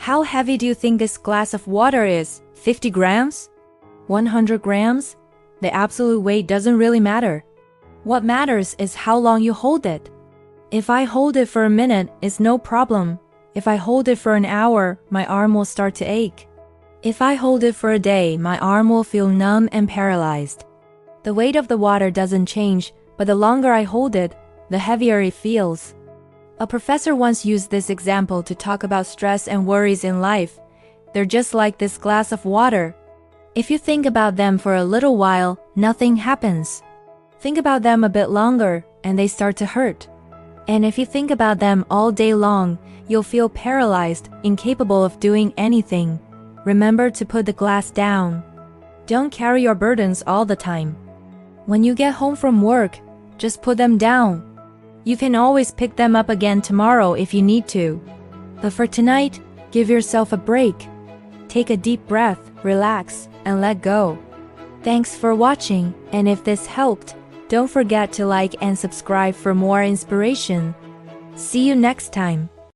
How heavy do you think this glass of water is? 50 grams? 100 grams? The absolute weight doesn't really matter. What matters is how long you hold it. If I hold it for a minute, it's no problem. If I hold it for an hour, my arm will start to ache. If I hold it for a day, my arm will feel numb and paralyzed. The weight of the water doesn't change, but the longer I hold it, the heavier it feels. A professor once used this example to talk about stress and worries in life. They're just like this glass of water. If you think about them for a little while, nothing happens. Think about them a bit longer, and they start to hurt. And if you think about them all day long, you'll feel paralyzed, incapable of doing anything. Remember to put the glass down. Don't carry your burdens all the time. When you get home from work, just put them down. You can always pick them up again tomorrow if you need to. But for tonight, give yourself a break. Take a deep breath, relax, and let go. Thanks for watching, and if this helped, don't forget to like and subscribe for more inspiration. See you next time.